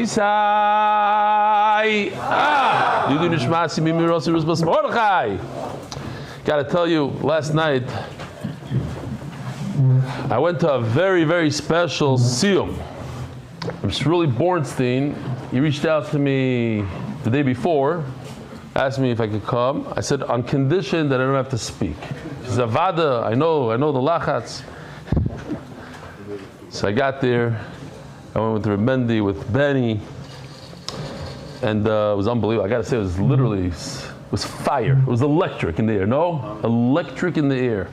Isai. Yudu Nishmasi Mimirosi Ruzbas Mordechai. Gotta tell you, last night I went to a very, very special siyum. Shirley Bornstein, he reached out to me the day before, asked me if I could come. I said, on condition that I don't have to speak. She said, Avada, I know the lachats. So I got there, I went with Rebendi, with Benny, and it was unbelievable. I gotta say, it was literally, it was fire. It was electric in the air, no? Electric in the air.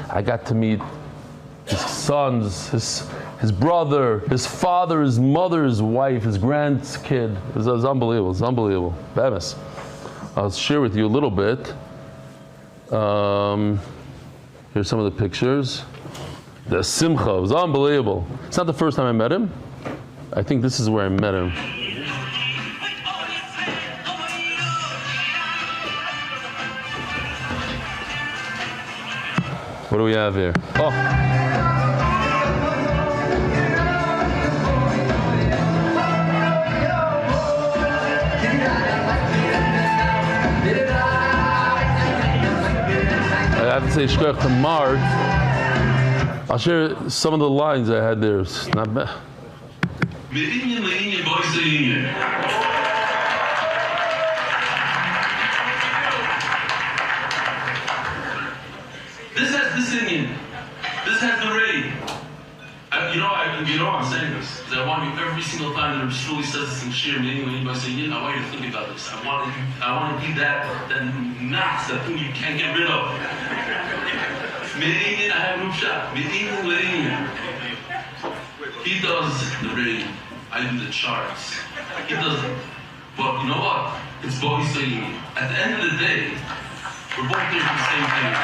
I got to meet his sons, his brother, his father, his mother, his wife, his grandkid. It was unbelievable. It was unbelievable. Bemis. I'll share with you a little bit. Here's some of the pictures. The simcha. It was unbelievable. It's not the first time I met him. I think this is where I met him. What do we have here? Oh. I have to say shkoyach to Mark. I'll share some of the lines I had there. It's not bad. This has the raid. You know I'm saying this. Because I want you every single time that Shuli says this in Shir, anybody saying, I want you to think about this. I want to be that nuts, that thing you can't get rid of. I have no shot. He does the raid. I do the charts. He does it. But you know what? It's both saying. At the end of the day, we're both there for the same thing.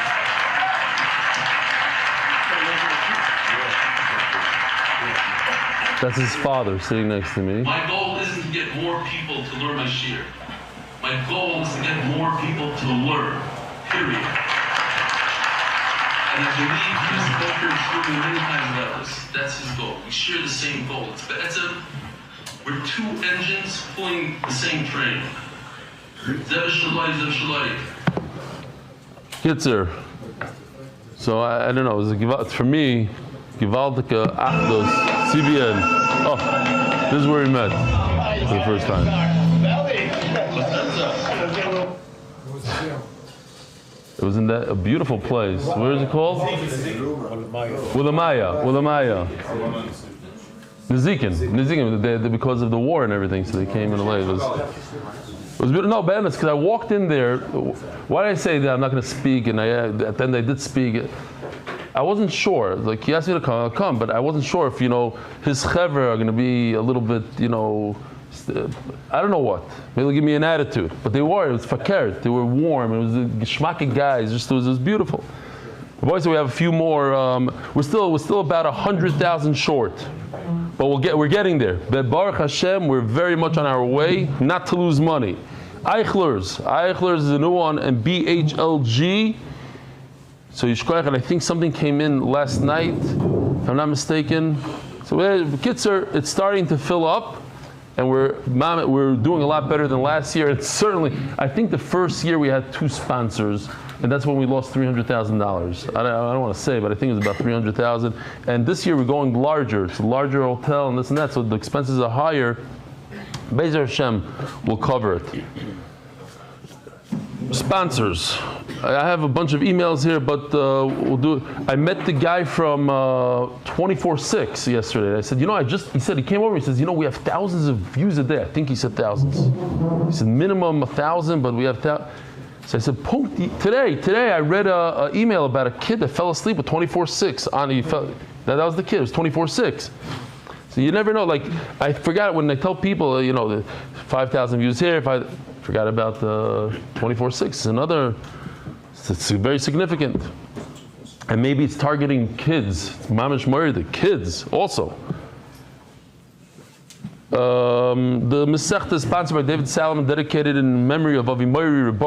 That's his father sitting next to me. My goal isn't to get more people to learn my shir. My goal is to get more people to learn. Period. And I believe he's spoken many times about this. That's his goal. We share the same goal. We're two engines pulling the same train. Zevachim. Kitzer. So I don't know. It was for me, Gewaltige Achdos, CBN. Oh, this is where we met for the first time. It was in a beautiful place. Where is it called? Willamaya. Nezikin, because of the war and everything, so they came in late. It was beautiful. No, Bemis, because I walked in there. Why did I say that I'm not going to speak? And at the end I did speak. I wasn't sure. Like, he asked me to come, I'll come, but I wasn't sure if, his chevra are going to be a little bit, I don't know what. Maybe they'll give me an attitude. But they were. It was fakert. They were warm. It was geschmacky guys. It was beautiful. The boys said we have a few more. We're still about 100,000 short. But we're getting there. But Baruch Hashem, we're very much on our way not to lose money. Eichler's is a new one, and BHLG. So Yishkoyach, and I think something came in last night, if I'm not mistaken. So Kitzer, it's starting to fill up, and we're doing a lot better than last year. It's certainly, I think the first year we had 2 sponsors, and that's when we lost $300,000. I don't want to say, but I think it was about $300,000. And this year we're going larger. It's a larger hotel and this and that, so the expenses are higher. Be'ezer Hashem will cover it. Sponsors. I have a bunch of emails here, but we'll do it. I met the guy from 24/6 yesterday. I said, he said, he came over, he says, we have thousands of views a day. I think he said thousands. He said minimum 1,000, but we have thousands. So I said, today I read an email about a kid that fell asleep with 24/6 on. That was the kid. It was 24/6. So you never know. Like, I forgot when I tell people, the 5,000 views here. I forgot about the 24/6. It's very significant. And maybe it's targeting kids. Mamish Murray, the kids also. The Masechta is sponsored by David Salomon, dedicated in memory of Avi Moiri, Reb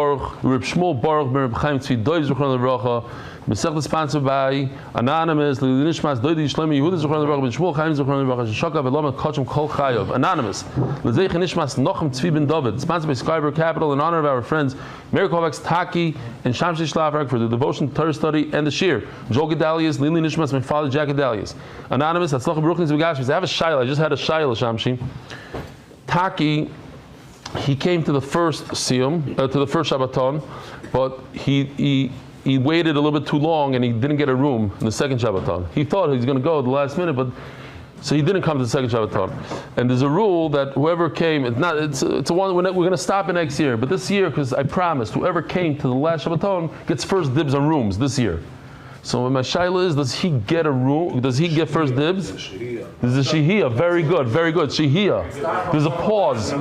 Shmuel Baruch, Reb Chaim Tzvi Doiv Zechron Levracha. Masechta is sponsored by Anonymous, Lili Nishmas Doidi Shlemi Yehuda Zechron Levracha, Ben Shmuel Chaim Zechron Levracha, Sheshaka Veloma Kachem Kol Chayov. Anonymous, Lezeicha Nishmas Nochem Tzvi Ben David, sponsored by Skyber Capital in honor of our friends Meir Kovacs Taki and Shamshi Shlafrak for the devotion, Torah study, and the Shir. Joel Gedalius, Lili Nishmas, my father Jack Gedalius. Anonymous, Hatzlacha Baruch Nizvigashvis. I have a shayla. I just had a shayla, Shamshi. Taki, he came to the first siyum, to the first Shabbaton, but he waited a little bit too long and he didn't get a room in the second Shabbaton. He thought he was going to go at the last minute, but so he didn't come to the second Shabbaton. And there's a rule that whoever came, it's a one we're going to stop it next year, but this year, because I promised, whoever came to the last Shabbaton gets first dibs on rooms this year. So my shayla is, does he get a room? Does he get first dibs? There's a shihiyah. Very good, very good. Shihiyah. There's a pause.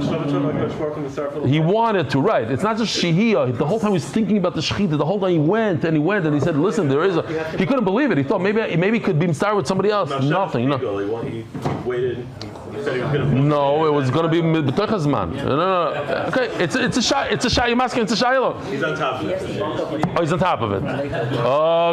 He wanted to, right? It's not just shihiyah. The whole time he was thinking about the shechita. The whole time he went and he said, "Listen, there is a." He couldn't believe it. He thought maybe he could be started with somebody else. Nothing. No. He waited. He said he was going to. No, it was going to be b'tochazman. No. Okay, it's a shay. It's a shay. You're asking. It's a shayla. He's on top of it. Oh, he's on top of it.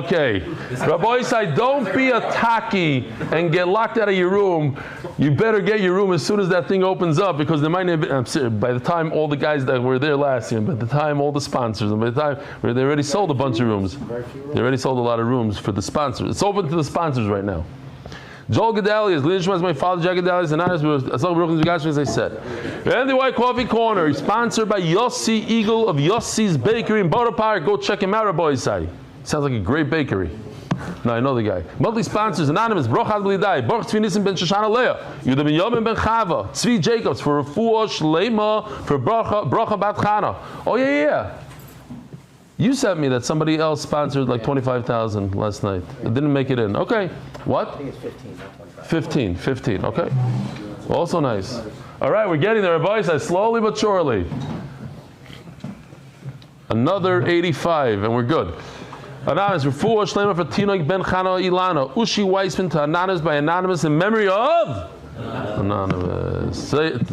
Okay. Rabbi said, don't be a taki and get locked out of your room. You better get your room as soon as that thing opens up, because there might not be, I'm serious, by the time all the guys that were there last year, by the time all the sponsors, and by the time they already sold a bunch of rooms. They already sold a lot of rooms for the sponsors. It's open to the sponsors right now. Joel Gedalius, Lidishmas, my father Jack Gedalius, and as I said. And the White Coffee Corner, sponsored by Yossi Eagle of Yossi's Bakery in Borough Park. Go check him out, Rabbi Isai. Sounds like a great bakery. No, I know the guy. Monthly sponsors, Anonymous, Brochad Blidai, Baruch Tzvi Nisim ben Shoshana Leah, Yudah ben Yomim ben Chava, Tzvi Jacobs for Refuah Shleima, for Bracha Bat Chana. Oh yeah. You sent me that somebody else sponsored like 25,000 last night. It didn't make it in. Okay. What? I think it's 15, not 25. 15. Okay. Also nice. All right, we're getting there, Rabbi says, slowly but surely. Another 85, and we're good. Anonymous, Refuah Shlema for Tinoik Ben Chana Ilana, Ushi Weissman to Anonymous by Anonymous in memory of Anonymous.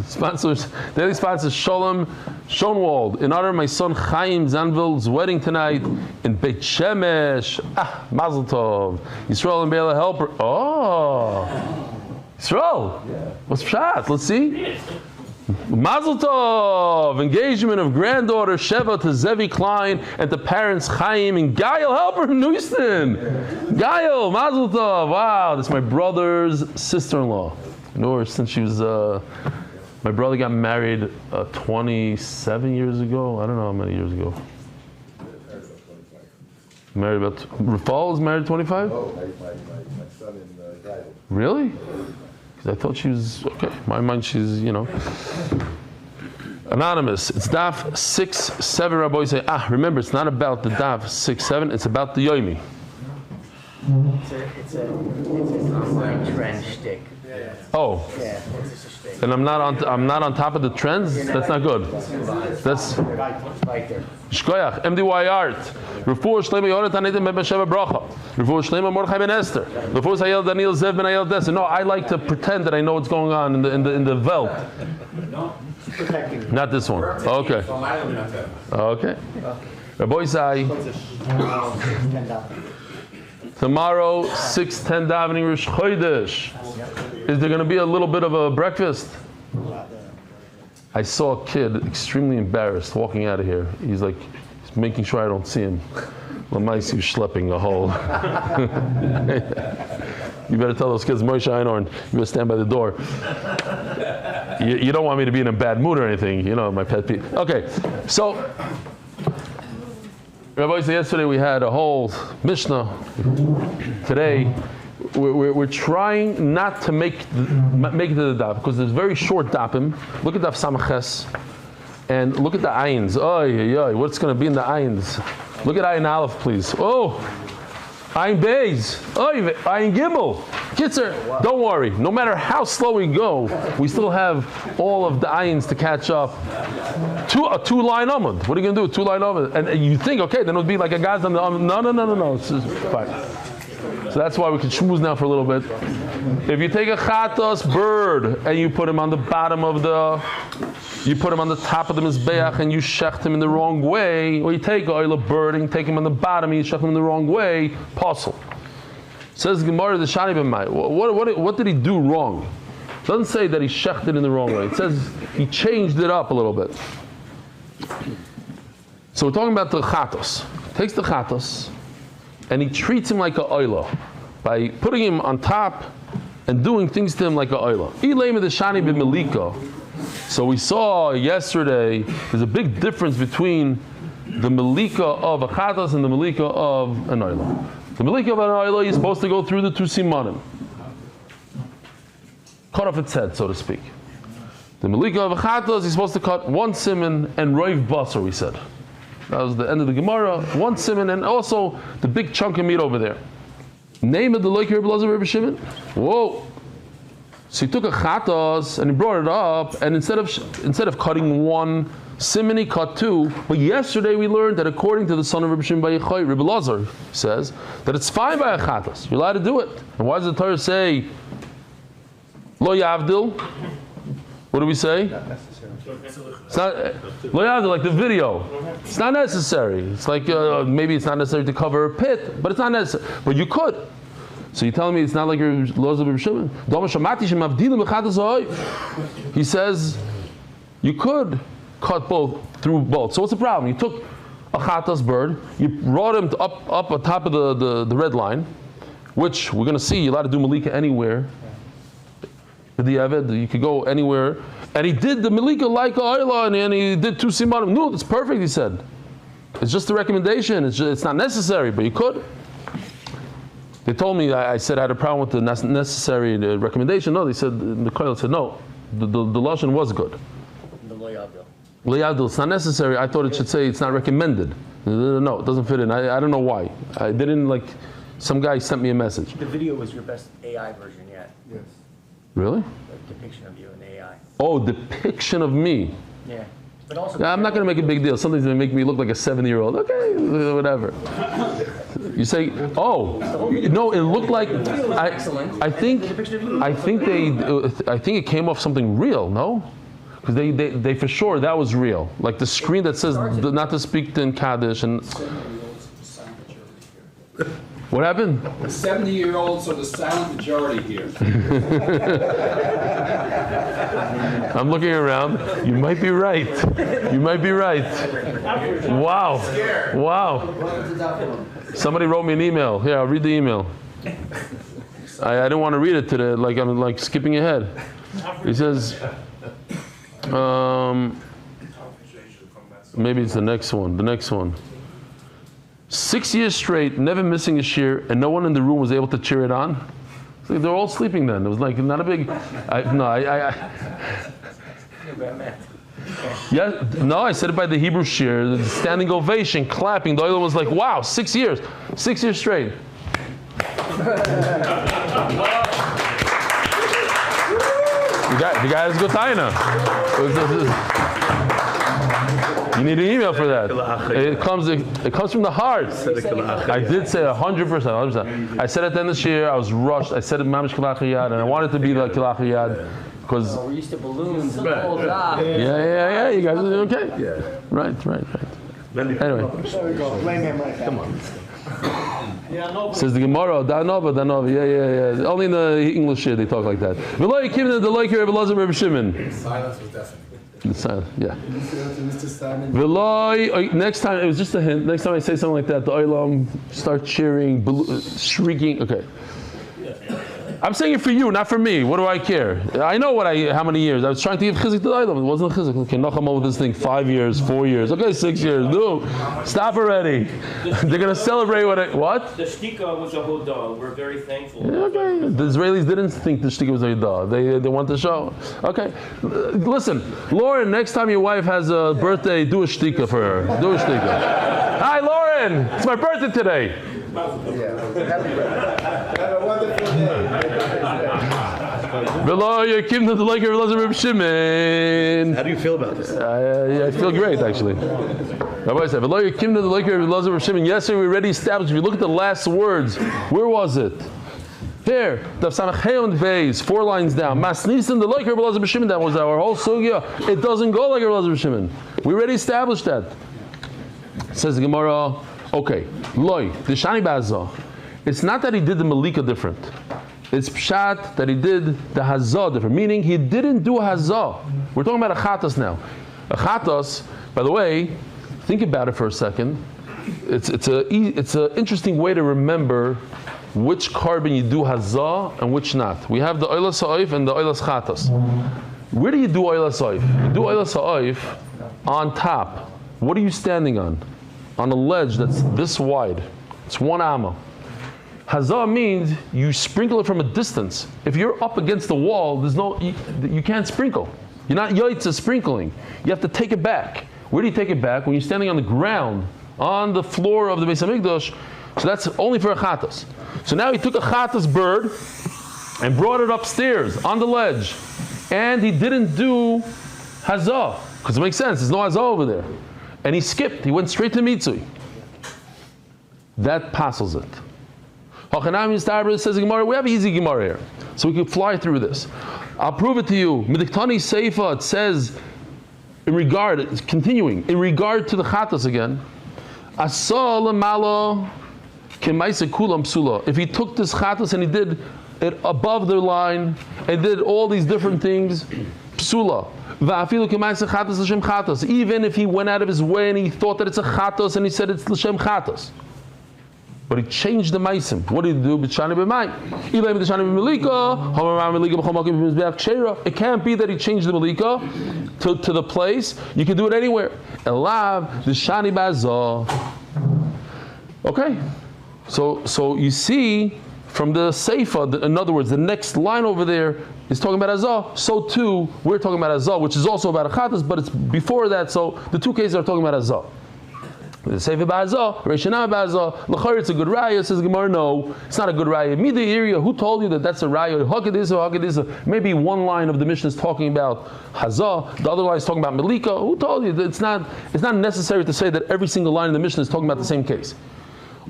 Sponsors, daily sponsors Sholem Schonwald, in honor of my son Chaim Zanvil's wedding tonight in Beit Shemesh. Mazel Tov. Yisrael and Bela helper. Oh, Yisrael. What's pshat? Let's see. Mazel Tov! Engagement of granddaughter Sheva to Zevi Klein and to parents Chaim and Gail Helper from Houston. Gail, Mazel Tov! Wow, this is my brother's sister-in-law. I know her since she was. My brother got married 27 years ago. I don't know how many years ago. Married about. Rafal is married 25. Oh, my son in Gail. Really? I thought she was, okay, in my mind she's, Anonymous, it's Daf 6-7, Rabbi say, remember, it's not about the Daf 6-7, it's about the Yomi. It's a trend shtick. Oh. Yeah, it's just a shtick. And I'm not on top of the trends? That's not good. That's Right there. Shkoyach, MDY Art. Refuah Shlema Yonatan Eitan Ben Sheva Bracha. Refuah Shlema Mordechai Ben Esther. Refuah Hayel Daniel Zev Ben Hayel Dester. No, I like to pretend that I know what's going on in the Welt. Not this one. Okay. Okay. Rabbi Isai. Tomorrow, 6:10 davening Rosh Chodesh. Is there going to be a little bit of a breakfast? I saw a kid extremely embarrassed walking out of here. He's making sure I don't see him. Lamaisi was schlepping a hole. You better tell those kids, Moshe Einhorn, you better stand by the door. You don't want me to be in a bad mood or anything. My pet peeve. Okay, so Rabbi said yesterday we had a whole Mishnah. Today we're trying not to make it to the daf, because there's very short dapim. Look at daf Samaches and look at the ayins. What's going to be in the ayins? Look at ayin aleph, please. Oh, ayin beis. Ayin gimel. Kitzer, don't worry. No matter how slow we go, we still have all of the ayins to catch up. A two-line amud. What are you going to do? A two-line amud. And you think, okay, then it would be like a guy's on the amud. No. It's just fine. So that's why we can schmooze now for a little bit. If you take a chatos bird and you put him on the bottom of you put him on the top of the mizbeach and you shecht him in the wrong way, or you take a oil bird and you take him on the bottom and you shecht him in the wrong way, possible. Says Gemara the Shani B'mai. What did he do wrong? It doesn't say that he shechted in the wrong way. It says he changed it up a little bit. So we're talking about the chatos. He takes the chatos and he treats him like a oila by putting him on top and doing things to him like a oila. Ilay the Shani B'melika. So we saw yesterday there's a big difference between the melika of a chatos and the melika of an oila. The melika of an oila, you're supposed to go through the two simanim. Cut off its head, so to speak. The melika of a chatos, you're supposed to cut one siman and roiv basar, we said. That was the end of the Gemara. One siman and also the big chunk of meat over there. Name of the Lakewood Rebbe Lazar Rebbe Shimon. Whoa. So he took a chatos and he brought it up, and instead of cutting one siman, he cut two. But yesterday we learned that according to the son of Rebbe Shimon Bar Yochai, Rebbe Lazar says that it's fine by a chatos. You're allowed to do it. And why does the Torah say lo yavdil? What do we say? Not necessary. It's not lo yavdil, like the video. It's not necessary. It's like maybe it's not necessary to cover a pit, but it's not necessary. But you could. So you're telling me it's not like your laws of Rebbe Shimon? He says you could cut both through both. So what's the problem? You took a chatas bird, you brought him up on top of the red line, which we're going to see you're allowed to do malika anywhere. The Eved, you could go anywhere, and he did the malika like a oila, and he did two simanim. No, that's perfect. He said it's just a recommendation. It's not necessary, but you could. They told me, I said I had a problem with the necessary recommendation. No, they said, the Kallah said no. The lashon was good. The loyadil. Loyadil, it's not necessary. I thought it should say it's not recommended. No, it doesn't fit in. I don't know why. I didn't like, some guy sent me a message. The video was your best AI version yet. Yes. Really? The depiction of you in AI. Oh, depiction of me. Yeah. But also, I'm not going to make a big deal. Something's going to make me look like a 70-year-old. Okay, whatever. You say, oh, no, it looked like I think it came off something real. No, because they for sure that was real. Like the screen that says not to speak in Kaddish and. What happened? The 70-year-olds are the silent majority here. I'm looking around. You might be right. You might be right. Wow. Wow. Somebody wrote me an email. Here, I'll read the email. I didn't want to read it today. Like I'm like skipping ahead. He says, maybe it's the next one. The next one. 6 years straight, never missing a shir, and no one in the room was able to cheer it on. So they're all sleeping then. It was like not a big. Yeah, no, I said it by the Hebrew shir, the standing ovation, clapping. The other one was like, wow, 6 years. 6 years straight. The guy has good taina. You need an email for that. It comes from the heart. I did say 100%. I said at the end of the year, I was rushed. I said it mamish Kallah Yad, and I wanted to be like Kallah Yad because. we're used to balloons and the whole job. Yeah. You guys are doing okay. Yeah. Right. Anyway. There we go. Blame him right now. Come on. Says the Gemara, Danova. Yeah. Only in the English shit they talk like that. V'lo yikim the Lakewood Rebbe Lazar Rebbe Shimon. Silence was deafening. Yeah. Mr. Simon. Next time, it was just a hint. Next time I say something like that, the Olam start cheering, shrieking. Okay. I'm saying it for you, not for me. What do I care? I know how many years. I was trying to give chizik to the Olam. It wasn't chizik. Okay, nacham with this thing. 5 years, 4 years. Okay, 6 years. No, stop already. They're gonna celebrate what? The shtika was a hodah. We're very thankful. Yeah, okay. The Israelis didn't think the shtika was a hodah. They want to show. Okay. Listen, Lauren. Next time your wife has a birthday, do a shtika for her. Do a shtika. Hi, Lauren. It's my birthday today. Yeah. Have a wonderful day. V'lo yakim the Laker v'lo Reb Shimon. How do you feel about this? I feel great, actually. Rabbi said, "V'lo yakim the Laker v'lo Reb Shimon." Yesterday we already established. If you look at the last words, where was it? There, Daf Samachei and Beis, 4 lines down. Masnisin the Laker v'lo Reb Shimon. That was our whole sugya. It doesn't go like v'lo Reb Shimon. We already established that. Says the Gemara. Okay, loy the shani ba'azah. It's not that he did the malika different. It's pshat that he did the hazah different. Meaning he didn't do hazah. We're talking about a chatas now. A chatas, by the way, think about it for a second. It's an interesting way to remember which carbon you do hazah and which not. We have the oilas ha'oif and the oilas chatas. Where do you do oilas ha'oif? You do oilas ha'oif on top. What are you standing on? On a ledge that's this wide. It's 1 amma. Hazah means you sprinkle it from a distance. If you're up against the wall, you can't sprinkle. You're not yaitza sprinkling. You have to take it back. Where do you take it back? When you're standing on the ground, on the floor of the Beis Hamikdash. So that's only for a chatas. So now he took a chatas bird and brought it upstairs on the ledge. And he didn't do hazah. Because it makes sense, there's no hazah over there. And he skipped, he went straight to Mitzui. That passes it. Says Gemara, we have easy Gemara here. So we can fly through this. I'll prove it to you. Midiktani Seifa, it says, continuing, in regard to the Chatas again, Asa lamala kemaisa kulam psula. If he took this Chatas and he did it above the line, and did all these different things, psula. Even if he went out of his way and he thought that it's a chatos and he said it's l'shem chatos, but he changed the maisim. What did he do? It can't be that he changed the malika to the place. You can do it anywhere. Okay, so you see from the seifa, in other words, the next line over there is talking about azah. So too, we're talking about azah, which is also about a chatas, but it's before that. So the 2 cases are talking about azah. The seifa ba'azah, reishanah ba'azah. L'chayr, it's a good raya. Says Gemara, no, it's not a good raya. Me the area, who told you that that's a raya? Hakadisa. Maybe one line of the Mishnah is talking about hazah, the other line is talking about malika. Who told you that it's not necessary to say that every single line in the Mishnah is talking about the same case?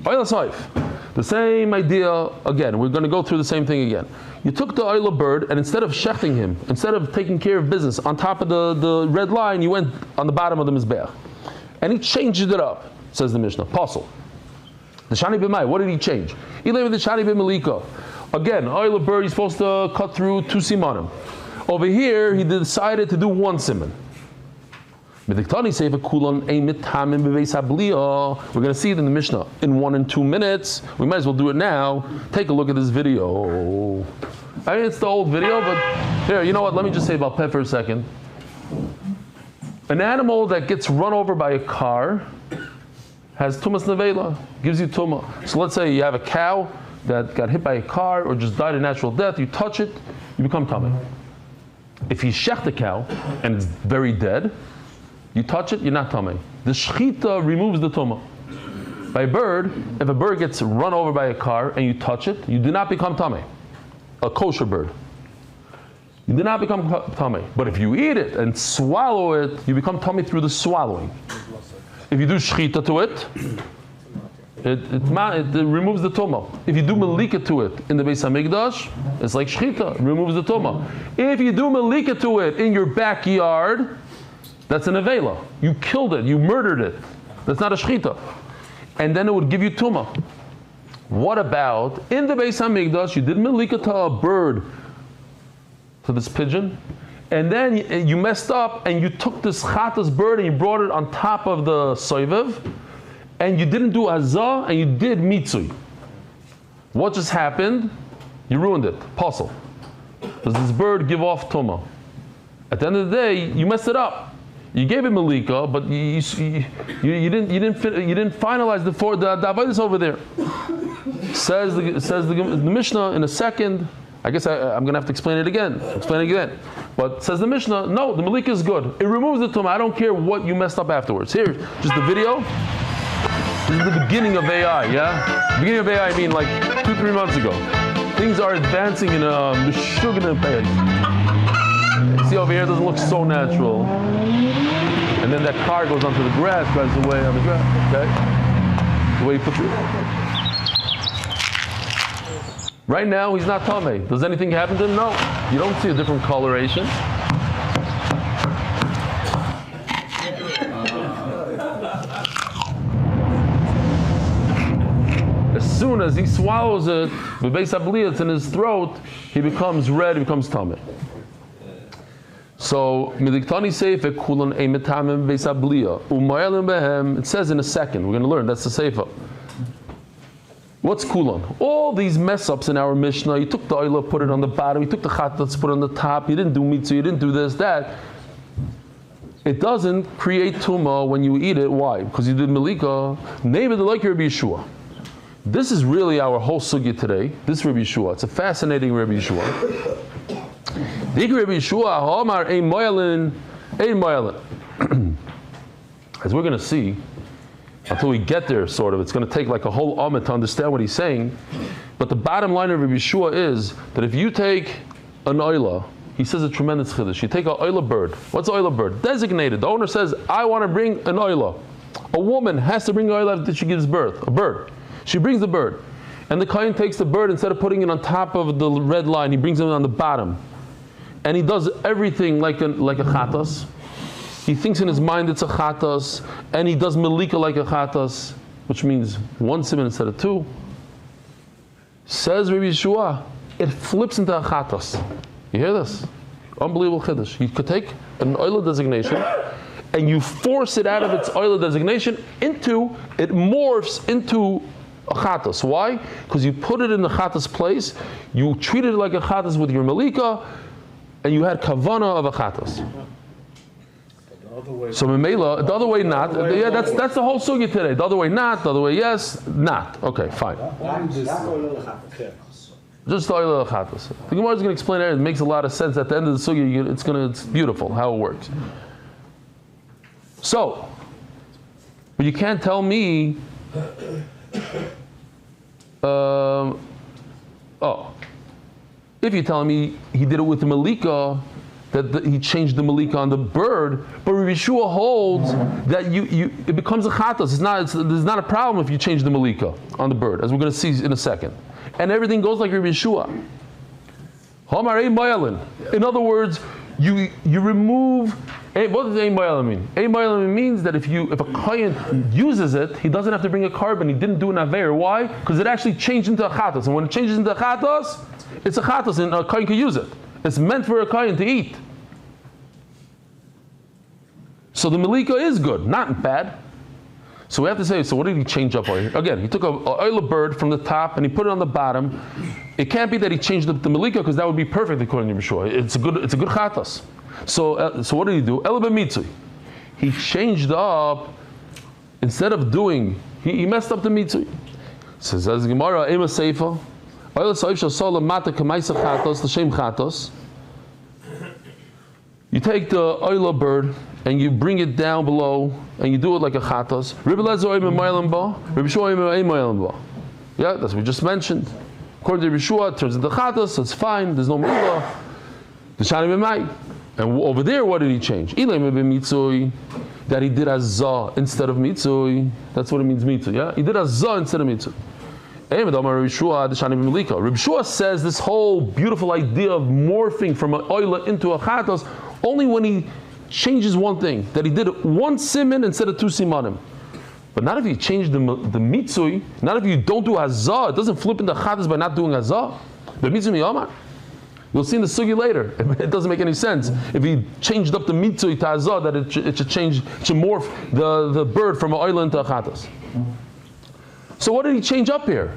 The same idea again. We're going to go through the same thing again. You took the oila bird and instead of shechting him, instead of taking care of business on top of the red line, you went on the bottom of the mizbeach. And he changed it up, says the Mishnah. Apostle. The shani b'mai, what did he change? He left the shani b'malika. Again, oila bird, he's supposed to cut through 2 simanim. Over here, he decided to do 1 siman. We're going to see it in the Mishnah in 1 and 2 minutes. We might as well do it now. Take a look at this video. I mean, it's the old video, but here, you know what? Let me just say about pet for a second. An animal that gets run over by a car has tumas nevela, gives you tuma. So let's say you have a cow that got hit by a car or just died a natural death. You touch it, you become tummy. If you shech the cow and it's very dead, you touch it, you're not tummy. The shechita removes the tumah. By a bird, if a bird gets run over by a car and you touch it, you do not become tummy. A kosher bird. You do not become tummy. But if you eat it and swallow it, you become tummy through the swallowing. If you do shechita to it, it removes the tumah. If you do malika to it in the Beis Hamikdash, it's like shechita, removes the tumah. If you do malika to it in your backyard, that's an avela. You killed it. You murdered it. That's not a shechita. And then it would give you tumah. What about in the Beis Hamikdash? You did malika to a bird, to this pigeon, and then you messed up and you took this chatas bird and you brought it on top of the soivev, and you didn't do azah and you did mitzui. What just happened? You ruined it. Apostle. Does this bird give off tumah? At the end of the day, you messed it up. You gave him malika, but you didn't finalize the avodas over there. Says the Mishnah in a second. I guess I'm going to have to explain it again. But says the Mishnah, no, the malika is good. It removes the tumah. I don't care what you messed up afterwards. Here, just the video. This is the beginning of AI, yeah? Beginning of AI, I mean like 2-3 months ago. Things are advancing in a meshuggah pace. See over here, it doesn't look so natural. And then that car goes onto the grass, drives away on the grass. Okay? The way you put it. Right now, he's not tamei. Does anything happen to him? No. You don't see a different coloration. As soon as he swallows it, the beis habliya, it's in his throat, he becomes red, he becomes tamei. So, Midiktani Seifa Kulan Eimetamim beis habliya Umayalim behem. It says in a second. We're going to learn. That's the Seifa. What's Kulan? All these mess ups in our Mishnah. You took the oila, put it on the bottom. You took the chatas, put it on the top. You didn't do mitzvah. You didn't do this, that. It doesn't create tumah when you eat it. Why? Because you did melika. Name it like Rabbi Yeshua. This is really our whole sugya today. This Rabbi Yeshua. It's a fascinating Rabbi Yeshua. As we're going to see, until we get there, sort of, it's going to take like a whole amit to understand what he's saying. But the bottom line of Rabbi Yeshua is that if you take an oila, he says a tremendous chiddush. You take an oila bird. What's an oila bird? Designated. The owner says, I want to bring an oila. A woman has to bring an oila after she gives birth. A bird. She brings the bird. And the kohen takes the bird, instead of putting it on top of the red line, he brings it on the bottom. And he does everything like a chatas. He thinks in his mind it's a chatas, and he does melika like a chatas, which means one siman instead of two. Says Rabbi Yeshua, it flips into a chatas. You hear this? Unbelievable chiddush. You could take an oila designation, and you force it out of its oila designation it morphs into a chatas. Why? Because you put it in the chatas place, you treated it like a chatas with your melika, and you had kavana of a chatas. So memela, the other way not. Yeah, that's the whole sugya today. The other way not, the other way yes, not. Okay, fine. Just the oil of chatas. The Gemara is going to explain it. It makes a lot of sense. At the end of the sugya, it's beautiful how it works. So, but you can't tell me. If you're telling me he did it with the malika, that he changed the malika on the bird, but Rabbi Yeshua holds that it becomes a chatas. There's not a problem if you change the malika on the bird, as we're going to see in a second, and everything goes like Rabbi Yeshua. In other words, you remove. What does ein ma'alim mean? Ein ma'alim means that if a kohen uses it, he doesn't have to bring a carbon. He didn't do an aver. Why? Because it actually changed into a chatas, and when it changes into a chatas, it's a chatas, and a kohen can use it. It's meant for a kohen to eat. So the malika is good, not bad. So we have to say, so what did he change up over here? Again, he took a oila bird from the top and he put it on the bottom. It can't be that he changed up the malika, because that would be perfect according to Yeshua. It's a good chatas. So what did he do? Elba mitzui. He changed up, instead of doing, he messed up the mitzui. So says Gemara, Ema Seifa, Oila Saif Shal Sola Mata Kamaisa Chatos, L'Shem Chatos. You take the oila bird and you bring it down below and you do it like a chatas. Rabbi Lezer Oim Ma'alim Ba, Rabbi Shua Oim Ma'alim Ba. Yeah, that's what we just mentioned. According to Rabbi Shua, it turns into chatas, it's fine, there's no milah. The Shani B'mai. And over there, what did he change? Ilay Mitzui, that he did azah instead of mitzui. That's what it means, mitzui. Yeah, he did azah instead of mitzui. Rabbi Shua says this whole beautiful idea of morphing from an oila into a chatos only when he changes one thing, that he did one siman instead of two simanim. But not if you change the mitzui, not if you don't do hazah. It doesn't flip into chatas by not doing hazah. The mitzui miyamar. You'll see in the sugi later. It doesn't make any sense if he changed up the mitzui to hazah, that it should change, to morph the bird from an oila into a chatas. So what did he change up here?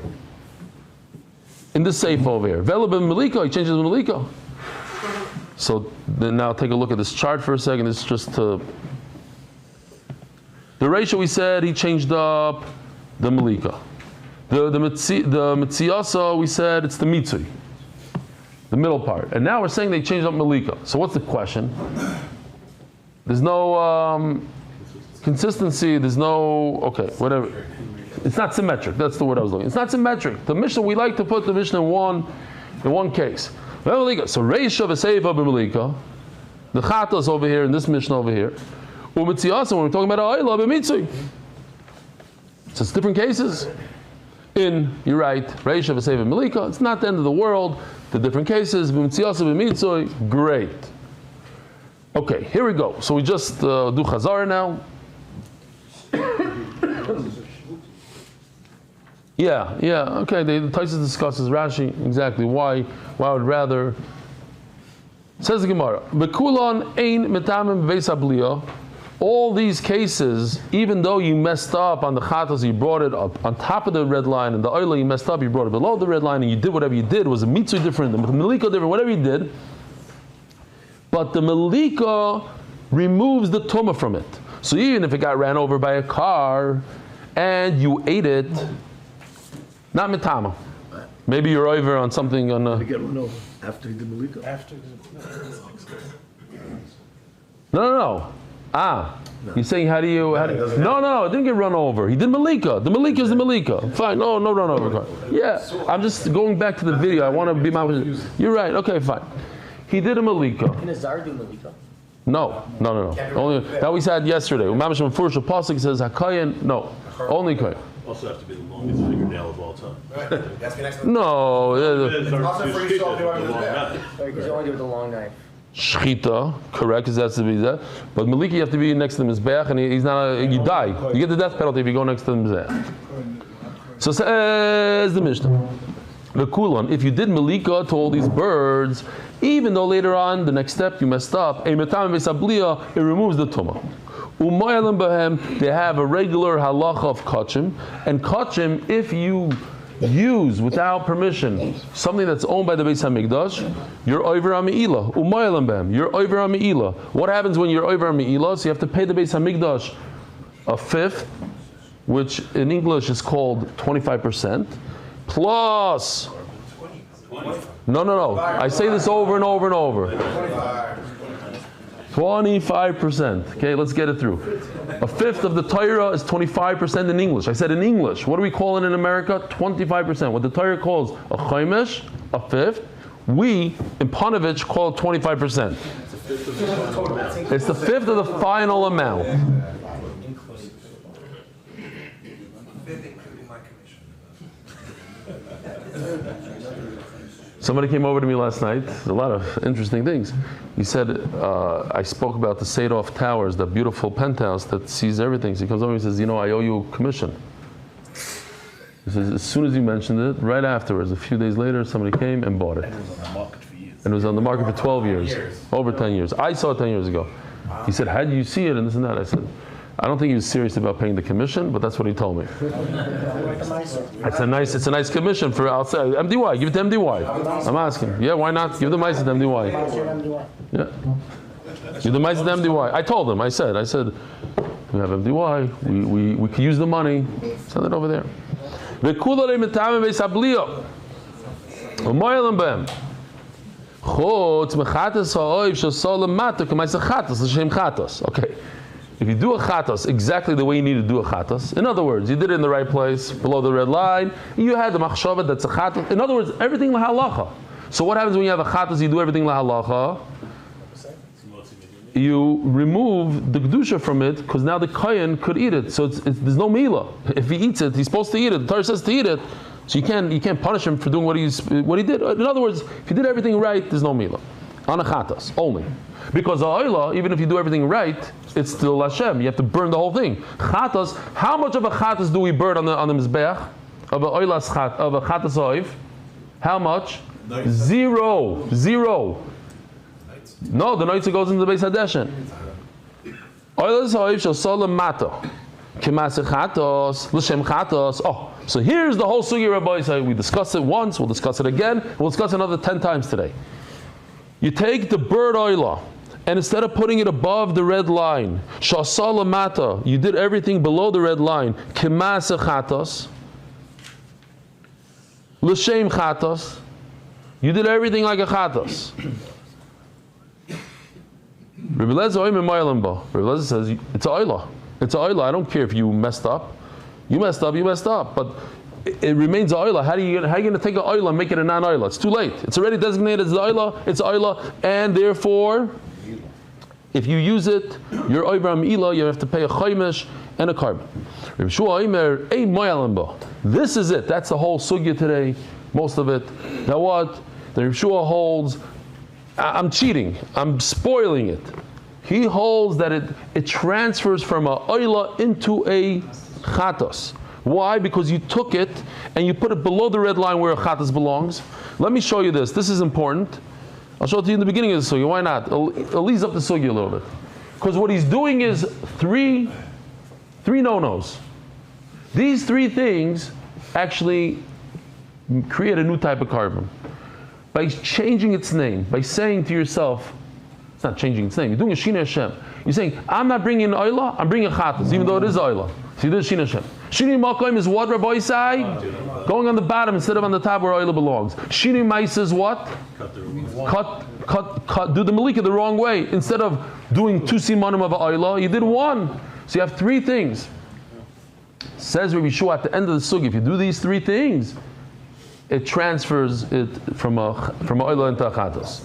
In this seif over here. Vela ben Malika, he changes the Malika. So then now take a look at this chart for a second. It's just to... The ratio we said, he changed up the Malika. The Mitziyasa, we said it's the Mitzui. The middle part. And now we're saying they changed up Malika. So what's the question? There's no consistency, there's no... Okay, whatever. It's not symmetric. That's the word I was looking. It's not symmetric. The Mishnah, we like to put the Mishnah in one, in one case. So Reisha v'Seifa b'Melika, the Chatas over here in this Mishnah over here. U'Mitziasa, when we're talking about Oila b'Mitzui. So it's different cases. You're right, Reisha v'Seifa b'Melika, it's not the end of the world. The different cases, b'Mitziasa b'Mitzui, great. Okay, here we go. So we just do Chazara now. Yeah, okay. The Taisus discusses Rashi exactly why I would rather. Says the Gemara, "Bekulon ein metamim beis habliya." All these cases, even though you messed up on the chatas, you brought it up on top of the red line, and the oila you messed up, you brought it below the red line, and you did whatever you did. It was a mitzvah different, the melika different, whatever you did. But the melika removes the tumah from it. So even if it got ran over by a car and you ate it, not mitama. Maybe you're over on something on. Did it get run over after he did Malika? No. You're saying how do you? No, it didn't get run over. He did Malika. The Malika is the Malika. Fine. No run over. Yeah, I'm just going back to the video. I want to be my. You're right. Okay, fine. He did a Malika. Can a Zar do Malika? No. Only that we said yesterday. Mamash Mefurish Pasuk says Hakayin. No, only Kayin. Also have to be the longest fingernail of all time. No. Because you only do it with a long knife. Shchita, correct, because that's to be that. But Maliki, you have to be next to the Mizbeach, and he's not. You die. You get the death penalty if you go next to the Mizbeach. So says the Mishnah. The Kulon, if you did Malika to all these birds, even though later on the next step you messed up, it removes the tumah. Umayalim bahem, they have a regular halacha of kachim, and kachim, if you use without permission something that's owned by the Beis Hamikdash, you're over Ami'ila. Umayalim bahem, you're over Ami'ila. What happens when you're over Ami'ila? So you have to pay the Beis Hamikdash a fifth, which in English is called 25%, plus. No. I say this over and over and over. 25%. Okay, let's get it through. A fifth of the Torah is 25% in English. I said in English. What do we call it in America? 25%. What the Torah calls a chaimesh, a fifth, we in Panovich call it 25%. It's the fifth of the final amount. Somebody came over to me last night, a lot of interesting things. He said, I spoke about the Sadov Towers, that beautiful penthouse that sees everything. So he comes over and he says, I owe you a commission. He says, as soon as you mentioned it, right afterwards, a few days later, somebody came and bought it. And it was on the market for years. And it was on the market for 12 years. Over 10 years. I saw it 10 years ago. He said, how do you see it? And this and that. I said, I don't think he was serious about paying the commission, but that's what he told me. It's a nice commission for outside. MDY, give it to MDY. I'm asking. Yeah, why not? Give the mice to MDY. Yeah. Give the mice to MDY. I told him, I said, we have MDY, we can use the money, send it over there. Okay. If you do a chatas exactly the way you need to do a chatas, in other words, you did it in the right place, below the red line, you had the machshava that's a chatas. In other words, everything lahalacha. So what happens when you have a chatas, you do everything lahalacha? You remove the kedusha from it, because now the kohen could eat it. So there's no milah. If he eats it, he's supposed to eat it. The Torah says to eat it. So you can't punish him for doing what he did. In other words, if you did everything right, there's no milah. On a chatas, only. Because the oila, even if you do everything right, it's still Hashem. You have to burn the whole thing. Chatas, how much of a chatas do we burn on the mizbeach? Of a oilas chat, of a chatas oiv? How much? Zero. No, the noitza goes into the Beis Hadeshen. Oilas oiv shall solam mata. Kemaseh chatos, l'shem chatos. Oh, so here's the whole sugi Rabbi say. We discussed it once, we'll discuss it again, we'll discuss it another 10 times today. You take the bird oila, and instead of putting it above the red line, shasala mata, you did everything below the red line, kemasa chatos, l'shem chatos, you did everything like a chatos. Rebbe Lezer says, it's a oila. I don't care if you messed up. You messed up. But it remains a oila. How are you going to take an oila and make it a non-oila? It's too late. It's already designated as the oila. It's oila, and therefore, if you use it, your oibram ila, you have to pay a chaymesh and a carbon. This is it. That's the whole sugya today. Most of it. Now what? The Reb Shua holds. I'm cheating. I'm spoiling it. He holds that it transfers from a oila into a chatos. Why? Because you took it and you put it below the red line where a chatas belongs. Let me show you this. This is important. I'll show it to you in the beginning of the sugya. Why not? It'll ease up the sugya a little bit. Because what he's doing is three no-nos. These three things actually create a new type of carbon. By changing its name, by saying to yourself, it's not changing its name, you're doing a Shina Hashem. You're saying, I'm not bringing oila, I'm bringing chatas, even though it is oila. So you do Shina Hashem. Shini Makoim is what, Rabbi Isai? Going on the bottom instead of on the top where oil belongs. Shini Mais is what? Cut, do the Malika the wrong way. Instead of doing 2 simanim of oila, you did 1. So you have 3 things. Says Rabbi Shua at the end of the sugi, if you do these 3 things, it transfers it from oila into achatas.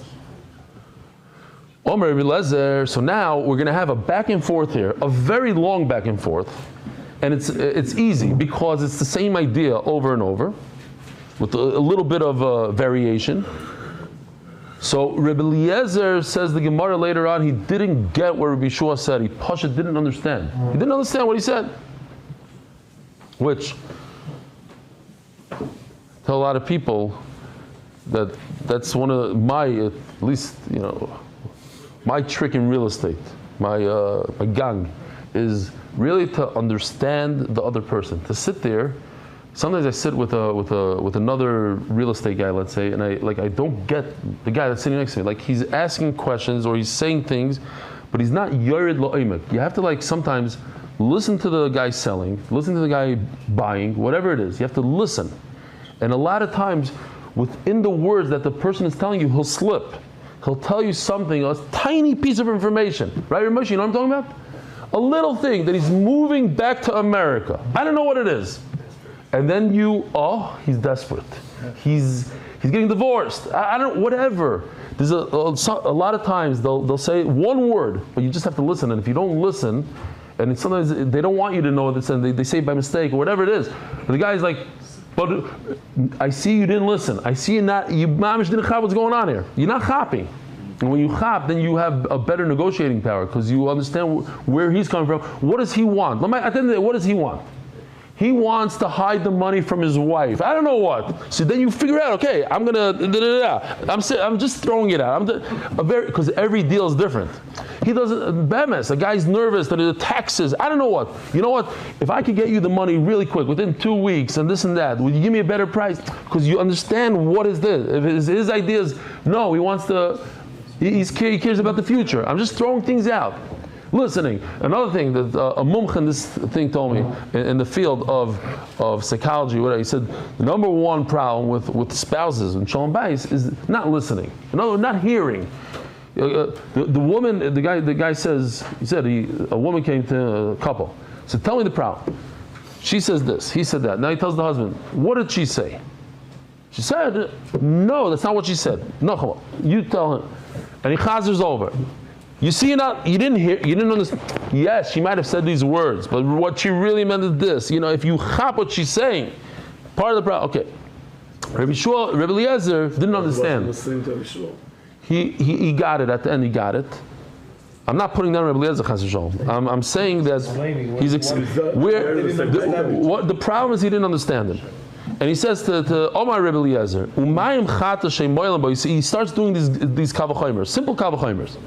Omer Rabbi Lezer, so now we're going to have a back and forth here, a very long back and forth. And it's easy because it's the same idea over and over with a little bit of variation. So Rabbi Eliezer says the Gemara later on, he didn't get what Rabbi Shua said. He Pasha didn't understand. He didn't understand what he said. Which, tell a lot of people that's one of my, at least, my trick in real estate, my gang, is really to understand the other person. To sit there, sometimes I sit with another real estate guy, let's say, and I don't get the guy that's sitting next to me. Like he's asking questions or he's saying things, but he's not yored la'omek. You have to sometimes listen to the guy selling, listen to the guy buying, whatever it is. You have to listen. And a lot of times, within the words that the person is telling you, he'll slip. He'll tell you something, a tiny piece of information. Right, Ramesh? You know what I'm talking about? A little thing that he's moving back to America. I don't know what it is. And then he's desperate. He's getting divorced. I don't, whatever. There's a lot of times they'll say one word, but you just have to listen. And if you don't listen, and sometimes they don't want you to know this, and they say it by mistake or whatever it is. But the guy's like, but I see you didn't listen. I see you mamish didn't chap what's going on here. You're not chapping. And when you chap, then you have a better negotiating power because you understand where he's coming from. What does he want? At the end of the day, what does he want? He wants to hide the money from his wife. I don't know what. So then you figure out, okay, I'm just throwing it out. Because every deal is different. He doesn't, bemes, a guy's nervous that the taxes, I don't know what. You know what? If I could get you the money really quick, within 2 weeks and this and that, would you give me a better price? Because you understand what is this. If his idea is, no, he wants to, he cares about the future. I'm just throwing things out. Listening. Another thing that a mumch in this thing told me in the field of psychology, whatever, he said the number one problem with spouses and shalom bayis is not listening. Not hearing. The woman, the guy says, a woman came to a couple. He said, tell me the problem. She says this, he said that. Now he tells the husband, what did she say? She said, no, that's not what she said. No, you tell him. And he chazers over. You see, you didn't hear, you didn't understand. Yes, she might have said these words, but what she really meant is this. If you chop what she's saying, part of the problem. Okay, Rabbi Eliezer didn't understand. He got it at the end. He got it. I'm not putting down Rabbi Eliezer Chas v'sholom. I'm saying that the problem is he didn't understand it. And he says to Omar Rabbi Eliezer, Umayim chata she'im moilam bo. He starts doing these kavachomers, simple kavachomers.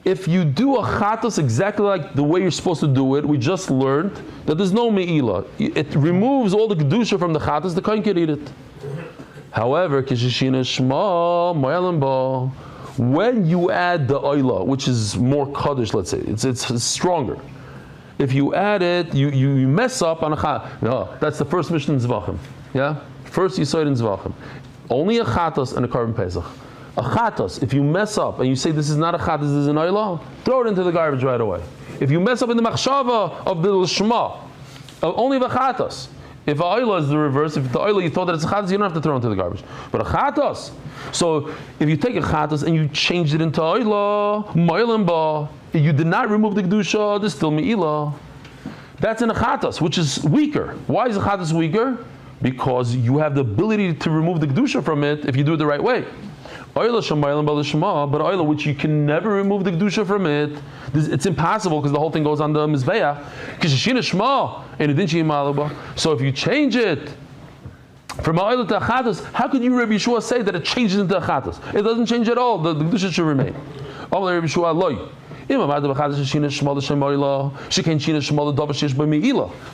If you do a chatos exactly like the way you're supposed to do it, we just learned that there's no me'ilah. It removes all the kedusha from the chatos, the kohen can eat it. However, when you add the oila, which is more kaddish, let's say, it's stronger. If you add it, you mess up on a chatos. No, that's the first mission in Zevachim. Yeah? First you saw it in Zevachim. Only a chatos and a carbon pesach. A chatos, if you mess up and you say this is not a chatos, this is an oila, throw it into the garbage right away. If you mess up in the machshava of the lishma, only the chatos. If a oila is the reverse, if the oila you thought that it's a chatos, you don't have to throw it into the garbage. But a chatos, so if you take a chatos and you change it into oila, moilim ba, you did not remove the kedusha, there's still me'ilah. That's in a chatos, which is weaker. Why is a chatos weaker? Because you have the ability to remove the kedusha from it if you do it the right way. Oila shamaylam balishma, but oila which you can never remove the kedusha from it, it's impossible because the whole thing goes on the mizbeach. Kishishina shma and idinchi maluba. So if you change it from oila to chatos, how could you, Rabbi Yeshua, say that it changes into a chatos? It doesn't change at all. The kedusha should remain. Rabbi Yeshua loy. What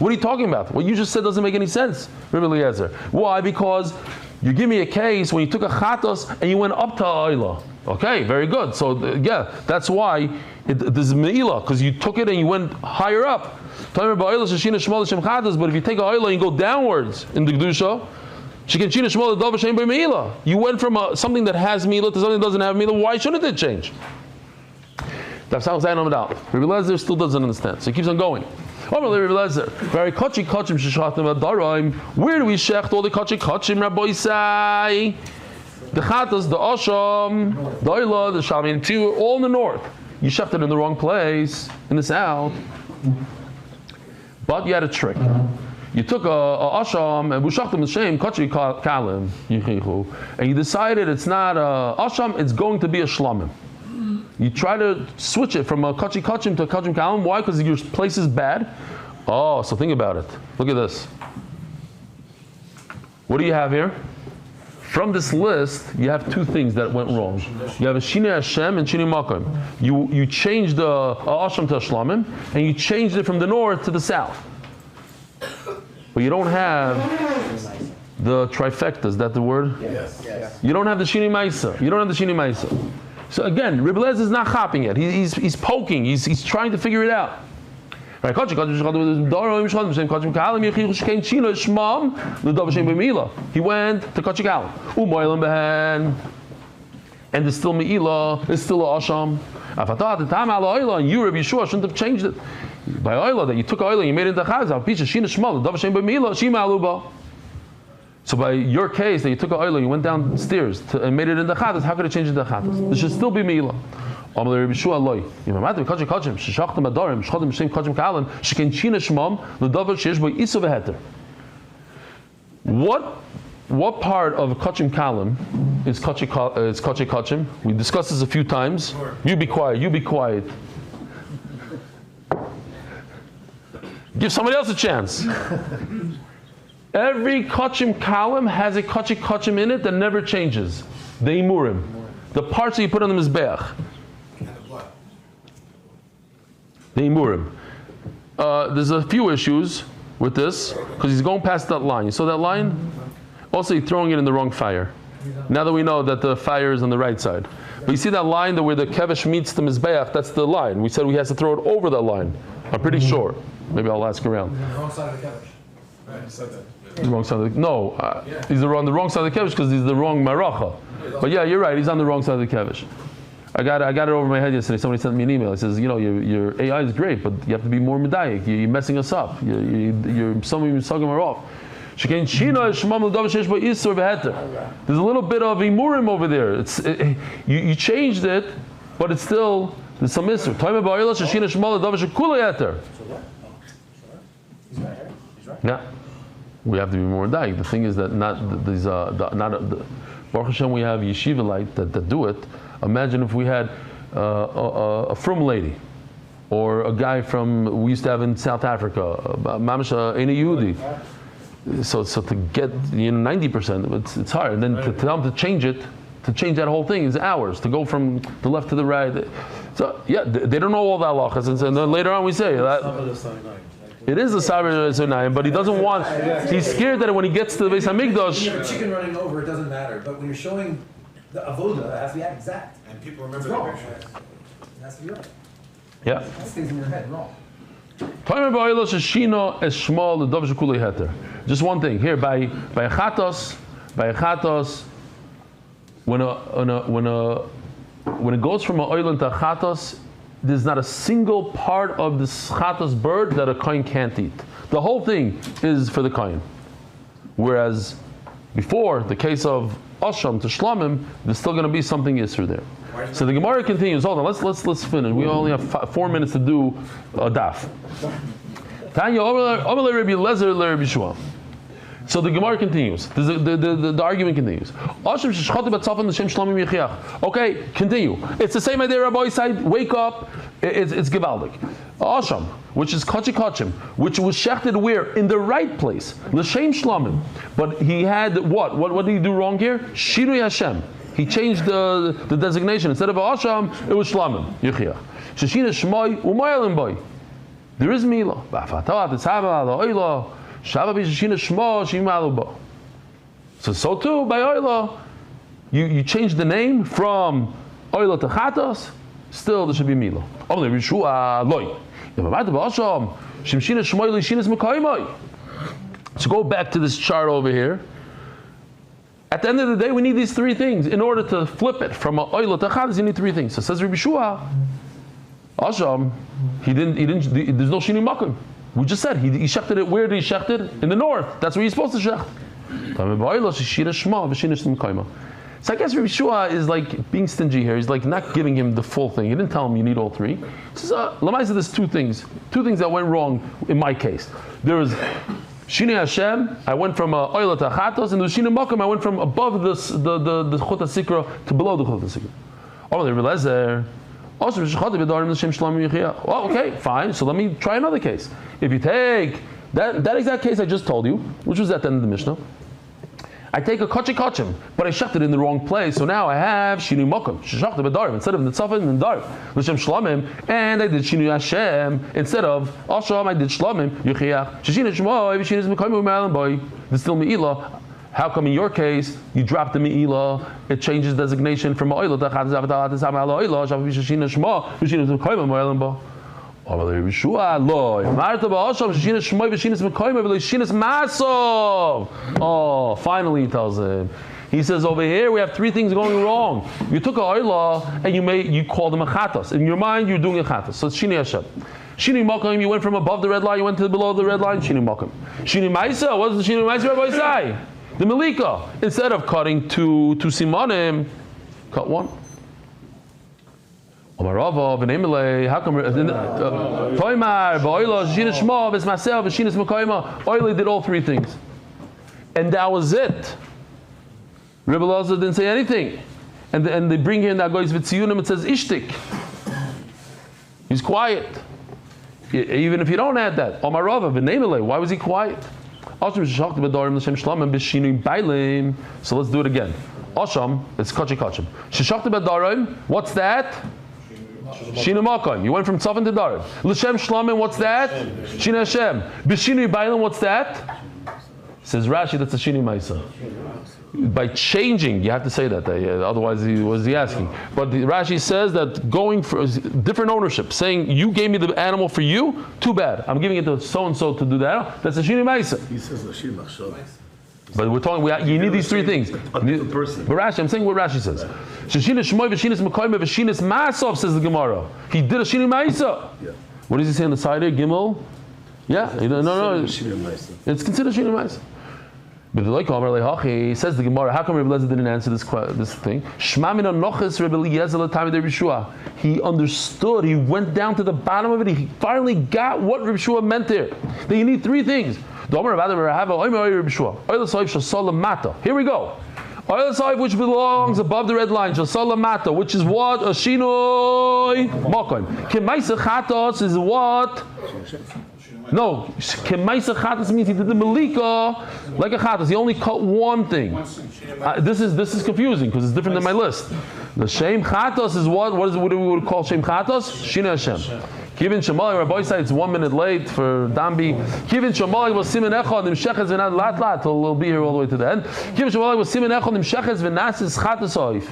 are you talking about? What you just said doesn't make any sense, Rabbi Eliezer. Why? Because you give me a case when you took a chatos and you went up to oila. Okay, very good. So that's why this is me'ilah, because you took it and you went higher up. But if you take a oila and you go downwards in the kedusha, you went from something that has me'ilah to something that doesn't have me'ilah. Why shouldn't it change? Rabbi Eliezer still doesn't understand, so he keeps on going. Where do we shecht all the kachim, Rabbi Isai? The chatas, the asham, the oila, the shamin, two, all in the north. You shechted in the wrong place, in the south. But you had a trick. You took a asham and bushachtem l'shem kachi kalim yichichu, and you decided it's not a asham, it's going to be a shlamim. You try to switch it from a kachi kachim to a kachim kalim. Why? Because your place is bad. Oh, so think about it. Look at this. What do you have here? From this list, you have two things that went wrong. You have a Shini Hashem and Shini Makom. You changed the Asham to a Shlamim, and you changed it from the north to the south. But you don't have the trifecta. Is that the word? Yes. You don't have the Shini Maisa. You don't have the Shini Maisa. So again, Rebbe Lezer is not chopping it. He's poking. He's trying to figure it out. He went to Kachikalim. And there's still Me'ilah, there's still a Asham. And you, Rabbi Yeshua, shouldn't have changed it. By Oila, that you took Oila and you made it into Chaz, so by your case, that you took an oil, you went downstairs and made it in the chatas, how could it change into chatas? There should still be me'ilah. What part of kachim kalim is kachim? We discussed this a few times. You be quiet. Give somebody else a chance. Every kachim kalim has a kachim in it that never changes. The imurim, the parts that you put on the mizbeach. The imurim. There's a few issues with this because he's going past that line. You saw that line? Also, he's throwing it in the wrong fire. Now that we know that the fire is on the right side, but you see that line where the kevesh meets the mizbeach. That's the line. We said we have to throw it over that line. I'm pretty sure. Maybe I'll ask around. The wrong side of the kevesh. Right, you said that. The wrong side of the, no, he's on the wrong side of the kevish because he's the wrong maracha. But yeah, you're right. He's on the wrong side of the kevish. I got it over my head yesterday. Somebody sent me an email. He says, your AI is great, but you have to be more medayik. You're messing us up. Some of your sagim are off. There's a little bit of imurim over there. You changed it, but it's still there's some isur. Yeah. We have to be more medayik. The thing is that Baruch Hashem, we have yeshiva light that do it. Imagine if we had a frum lady, or a guy we used to have in South Africa, Mamish Eina Yehudi. So to get 90%, it's hard. And then to tell them to change that whole thing is hours. To go from the left to the right. So yeah, they don't know all the halachas, and then later on we say that. It is a Sabbath Sunayim, but he doesn't want. He's scared that when he gets to the Beis Hamikdash. You have a chicken running over, it doesn't matter. But when you're showing the avoda, it has to be exact. And people remember the picture. It has to be right. Yeah. That stays in your head wrong. Just one thing here by a chatos, when it goes from a oilan to a chatos, there's not a single part of the chatos bird that a kohen can't eat. The whole thing is for the kohen. Whereas before, the case of Asham to Shlamim, there's still going to be something Yisr there. So the Gemara continues. Hold on, let's finish. We only have 4 minutes to do a daf. Tanya Omer Rabbi Lezer Rabbi Shua. So the Gemara continues. The argument continues. Okay, continue. It's the same idea, Rabbi side. Wake up. It's Givaldik. Asham, which is Kachim, which was shechted where? In the right place. L'shem Shlamim. But he had what? What did he do wrong here? Shirui Hashem. He changed the designation. Instead of Asham, it was Shlamim. Yechiach. Sheshina Shmoi Umayalim Boy. There is Mila. So too by Oyla, you change the name from Oyla to Chatos, still there should be Mila. So go back to this chart over here. At the end of the day, we need these 3 things. In order to flip it from Oyla to Chatos, you need 3 things. So says Rabbi Shua, Asham, he didn't, there's no Shini Makim. We just said, he shechted it, where did he shecht it? In the north. That's where you're supposed to shecht. So I guess Rabbi Shua is like being stingy here. He's like not giving him the full thing. He didn't tell him you need all 3. He says, Lamaisa, there's 2 things. 2 things that went wrong in my case. There was Shini Hashem, I went from Oyla to Chatos, and the Shini Makim, I went from above the Chut HaSikra to below the Chut HaSikra. Oh, they realized there. Oh, okay, fine. So let me try another case. If you take that exact case I just told you, which was at the end of the Mishnah, I take a kachim, but I shechted it in the wrong place. So now I have shinu mokum, shechted b'darim instead of nitzafin and darim, l'shem shlamim, and I did shinu Hashem instead of asham. I did shlamim yuchiach. Sheshina shmoi v'shinas mekayim u'me'alim boy. There's still me'ilah. How come in your case you dropped the me'ilah? It changes designation from oilah to chad zavata to sam ala oilah. Shav v'shina shmo v'shinas mekayim u'me'alim boy. Oh, finally he tells him. He says over here we have 3 things going wrong. You took a oilah and you called him a chatos. In your mind you're doing a chatos. So it's Shini Hashem. Shini Makim, you went from above the red line, you went to below the red line. Shini Makim. Shini Maisa, what does the Shini Maisa Rabbi say? The Melika. Instead of cutting 2 simanim, cut 1. How come Oily did all 3 things, and that was it. Rebbe Lazar didn't say anything, and they bring here in that goes v'tziyunim. It says ishtik. He's quiet, even if you don't add that. Why was he quiet? So let's do it again. Asham, it's kachim. Sheshachta b'darim. What's that? Shina Makom. You went from Tzafin to Darim. L'shem Shlamim, what's that? Shina Hashem. B'Shini Bailam, what's that? Says Rashi, that's a Shini Maisa. By changing, you have to say that. Otherwise, what is he asking? But Rashi says that going for different ownership, saying you gave me the animal for you, too bad. I'm giving it to so and so to do that. That's a Shini Maisa. He says Lashim Machshav. But we're talking. You need these 3 things. But Rashi, I'm saying what Rashi says. Sheshina shmoy v'shinas mekayim v'shinas masov, says the Gemara. He did a shini ma'isa. Yeah. What does he say on the side here? Gimel. Yeah. No. It's considered shini ma'isa. But the like Omer lehachi says the Gemara. How come Rebbe Eliezer didn't answer this thing? Shma min anoches Rebbe Eliezer l'tami de Rebbe Shua. He understood. He went down to the bottom of it. He finally got what Rebbe Shua meant there. That you need 3 things. Here we go. Oil Saif, which belongs above the red line, Mata, which is what? A Shinoi Mokim. Kemaisa Chatos is what? No, Kemaisa Chatos means he did the Malika like a Chatos. He only cut 1 thing. This is confusing because it's different than my list. The Shem Chatos is what? What do we would call Shem Chatos? Shina Hashem. Kivin Shamali, Rabbi said it's 1 minute late for Dambi. Kivin Shamali was Simen Echad, Nimshechez V'nad Lat Lat. We'll be here all the way to the end. Kivin Shamali was Simen Echad, Nimshechez V'nasis Chatas Oif.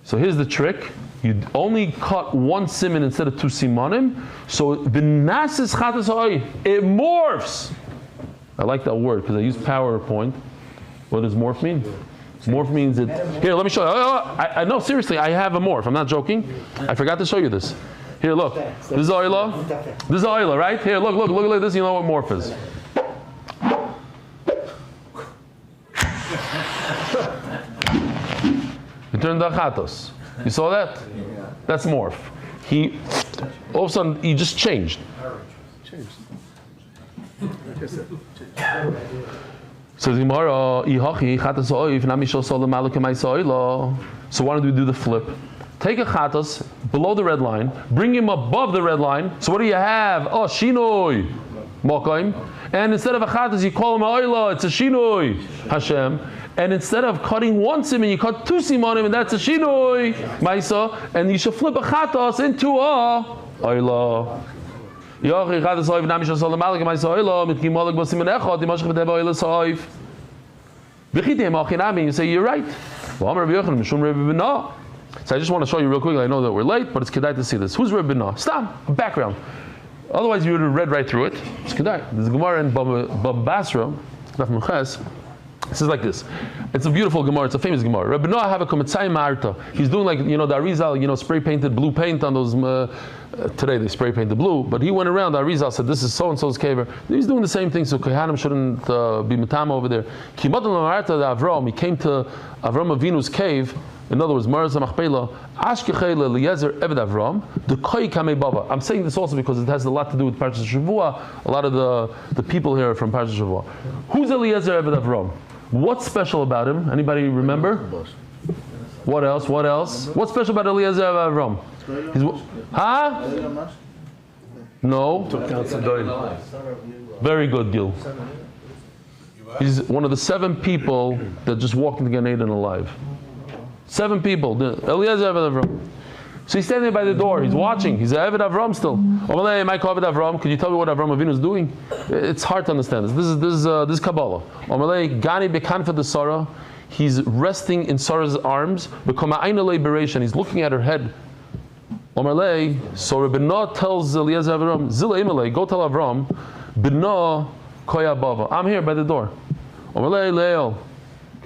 So here's the trick. You only cut 1 siman instead of 2 simanim. So V'nasis Chatas Oif. It morphs. I like that word because I use PowerPoint. What does morph mean? Morph means it. Here, let me show you. I know, seriously, I have a morph. I'm not joking. I forgot to show you this. Here, look. This is oila. This is oila, right? Here, look at this. You know what morph is. You turned the chatos. You saw that? That's morph. He, all of a sudden, he just changed. Says Gemara, so why don't we do the flip? Take a chatos below the red line, bring him above the red line. So what do you have? Oh, shinoi, mokaim. And instead of a chatos, you call him oila. It's a shinoi, Hashem. And instead of cutting one simon, you cut two simonim, and that's a shinoi, maisa. And you should flip a chatos into a oila. Yarchei chatos oiv nami shasol malak maisa oila mitkim malak b'simin echad imashich b'teva oila soiv. B'chitim achinami. You say you're right. Well, I'm Rabbi Yochanan mishum Rabbi Bina. So I just want to show you real quickly. I know that we're late, but it's kedai to see this. Who's Rabbi Bina? Stop. Background. Otherwise, you would have read right through it. It's kedai. There's a Gemara in Bab Basra, Daf Meches. This is like this. It's a beautiful Gemara. It's a famous Gemara. Rabbi Noah have a kometzai marta. He's doing like, the Arizal, spray painted blue paint on those. Today they spray painted blue, but he went around. The Arizal said, "This is so and so's cave." He's doing the same thing, so Kohanim shouldn't be matama over there. He came to Avram Avinu's cave. In other words, Maraz Machpelah, Ashkechei Eliezer Eved Avram, the Koi Kamei Bava. I'm saying this also because it has a lot to do with Parashat Shavua. A lot of the people here are from Parashat Shavua. Who's Eliezer Eved Avram? What's special about him? Anybody remember? What else? What's special about Eliezer Eved Avram? No. Very good, Gil. He's one of the 7 people that just walked into Gan Eden alive. 7 people. Eliezer Eved Avram. So he's standing by the door. He's watching. He's Eved Avram still. Omalei, Mike Eved Avram. Can you tell me what Avram Avinu is doing? It's hard to understand this. This is Kabbalah. Omalei, Gani bekanfa de Sarah. He's resting in Sarah's arms. Bekoma aina liberation. He's looking at her head. Omalei. So Rebbeinu tells Eliezer Avram, Zila Imalei, go tell Avram, Beno koya bava. I'm here by the door. Omalei Leo,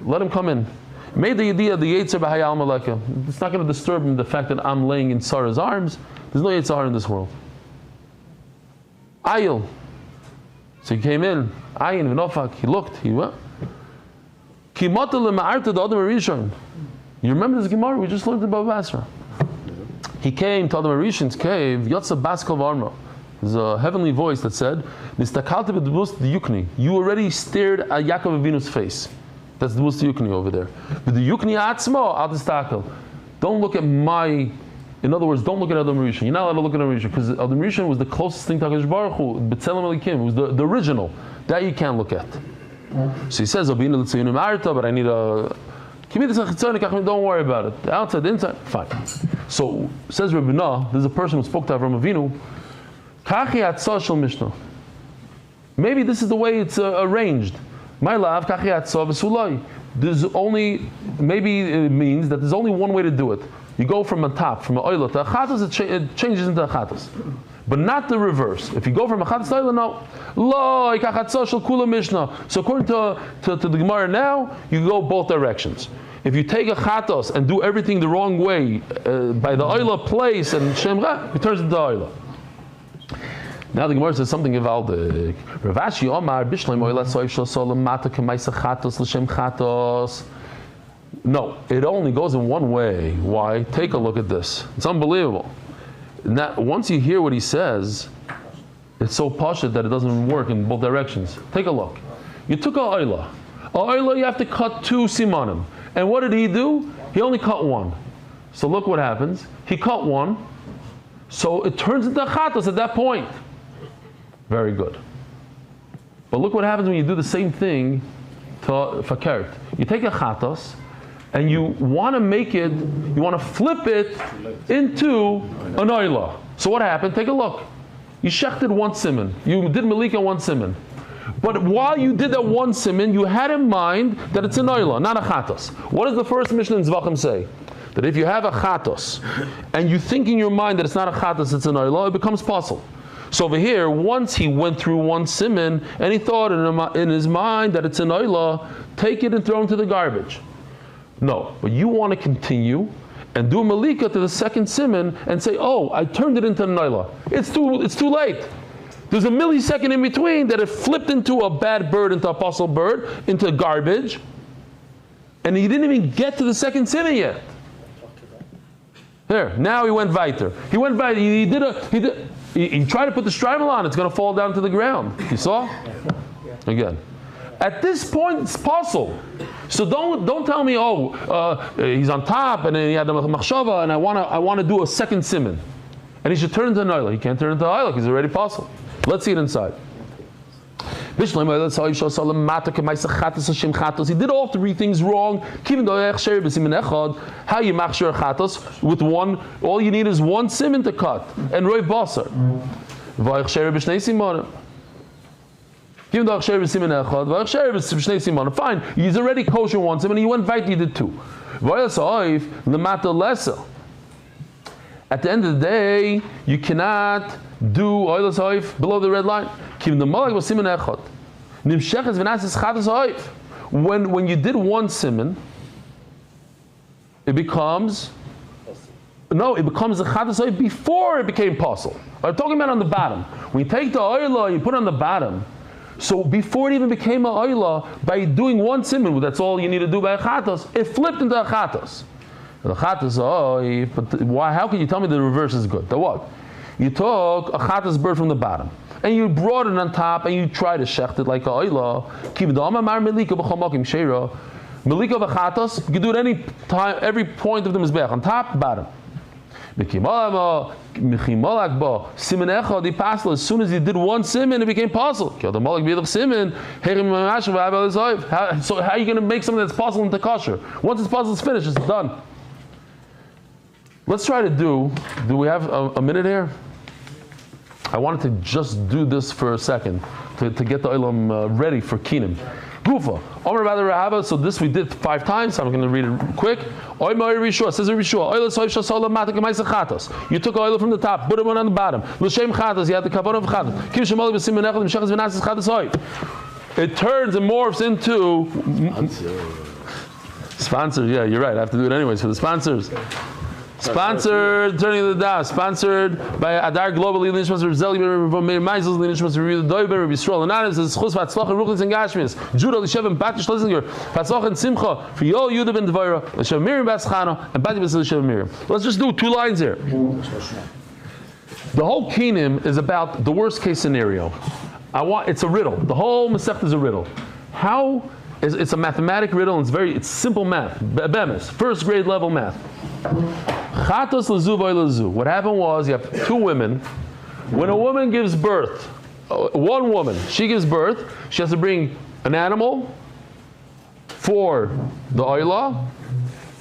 let him come in. Made the idea the Yetzer b'hayal maleka. It's not going to disturb him the fact that I'm laying in Sarah's arms. There's no Yetzer in this world. Ayil. So he came in. Ayin v'nofak. He looked. He went. Kimata lema'arta the Adam Rishon. You remember this Gemara? We just learned about Basra. He came to Adam Rishon's cave. Yotza Baskal Varma. There's a heavenly voice that said, "Nistakalti b'dbus Yukni." You already stared at Yaakov Avinu's face. That's the Dbus Yukni over there. But the Yukni Atzmo, Al Tistakel. Don't look at in other words, don't look at Adam Rishon. You're not allowed to look at Adam Rishon because Adam Rishon was the closest thing to HaKadosh Baruch Hu, B'Tselem Elikim. It was the original. That you can't look at. So he says, but I need a... Don't worry about it. The outside, the inside, fine. So, says Rebbe Nah, there's a person who spoke to Avram Avinu, maybe this is the way it's arranged. My love, there's only, maybe it means that there's only one way to do it. You go from a top, from an oila to a chatas, it changes into a chatas. But not the reverse. If you go from a chatas to oila, no. Lo, ikachatzo shel kula mishnah. So according to the Gemara now, you go both directions. If you take a chatos and do everything the wrong way, by the oila place and shemra, it turns into oila. Now the Gemara says something Givaldik. Rav Ashi Omar Bishleim Oila Soif Shel Solam Mata K'Maisa Chatos L'Shem Chatos. No, it only goes in one way. Why? Take a look at this. It's unbelievable. Now, once you hear what he says, it's so pashut that it doesn't work in both directions. Take a look. You took a oila. A oila you have to cut 2 simanim. And what did he do? He only cut 1. So look what happens. He cut 1. So it turns into a chatos at that point. Very good. But look what happens when you do the same thing to fakert. You take a chatos and you want to make it, you want to flip it into an oila. So what happened? Take a look. You shechted 1 simon. You did malika 1 simon. But while you did that 1 simon, you had in mind that it's an oila, not a chatos. What does the first Mishnah in Zevachim say? That if you have a chatos and you think in your mind that it's not a chatos, it's an oila, it becomes puzzle. So over here, once he went through 1 simon and he thought in his mind that it's an oila, take it and throw it into the garbage. No, but you want to continue and do a malika to the second siman and say, oh, I turned it into a naila. It's too late. There's a millisecond in between that it flipped into a bad bird, into a possible bird, into garbage, and he didn't even get to the second siman yet. There, now he went weiter. He went weiter. He tried to put the strimel on. It's going to fall down to the ground. You saw? Again. At this point, it's possible. So don't tell me, he's on top and then he had the machshava and I want to do a second siman, and he should turn into an oila. He can't turn into an oila because he's already possible. Let's see it inside. He did all three things wrong. How you machshir chatos with one? All you need is one siman to cut and roiv basar. Fine, he's already kosher one siman and you went right, you did two. At the end of the day, you cannot do oilas oif below the red line. When you did one siman, it becomes a chadas oif before it became possible. I'm talking about on the bottom. When you take the oila, you put it on the bottom. So before it even became a oila, by doing one siman, that's all you need to do by a chatas, it flipped into a chatas. The chatas oif, but why? How can you tell me the reverse is good? The what? You took a chatas bird from the bottom, and you brought it on top, and you tried to shecht it like a oila. Melika of a chatas, you can do it any time, every point of the mizbeach, on top, bottom. As soon as you did one siman, it became possible. So how are you going to make something that's possible into kosher? Once it's possible, it's finished, it's done. Let's try to do we have a minute here? I wanted to just do this for a second to get the olam ready for kinim. Gufa. Omer Bada Rahava. So this we did 5 times. So I'm going to read it quick. Omer Rishua says Rishua. Oil soif shasola matak ma'isa chatos. You took oil from the top, put it on the bottom. L'shem chatos. You had the kavanah of chatos. Kim shemali b'simen echad m'shachas v'nasis chatos oif. It turns and morphs into sponsors. Yeah, you're right. I have to do it anyways for the sponsors. Sponsored, turning the daf. Sponsored by Adar Global. Leading Nishmas Rizeli, Meir Meisels, Leading Nishmas Review the Doiber, Rabbi Yisrael Ananis, Chus Vatzlach and Ruchlis and Gashmis, Judah Lishev and Batish Schlesinger, Vatzlach and Simcha, for Yol Yudah ben Dvaira, Lishev Miriam Baschana, and Bati Basil Lishev Miriam. Let's just do 2 lines here. The whole kinim is about the worst case scenario. It's a riddle. The whole Masech is a riddle. It's a mathematic riddle, and it's simple math. Bemis, first grade level math. Chatos lezu v'lezu. What happened was you have 2 women. When a woman gives birth, one woman, she gives birth, she has to bring an animal for the oila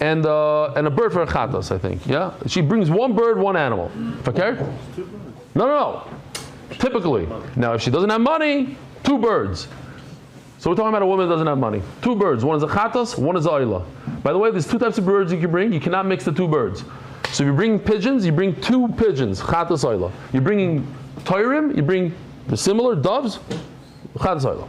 and a bird for a chatos, I think. Yeah? She brings 1 bird, 1 animal. Okay? No. Typically. Now if she doesn't have money, 2 birds. So we're talking about a woman that doesn't have money. 2 birds. One is a chatas, one is a oila. By the way, there's 2 types of birds you can bring. You cannot mix the 2 birds. So if you bring pigeons, you bring 2 pigeons, chatas oila. You're bringing toirim, you bring the similar doves, chatas oila.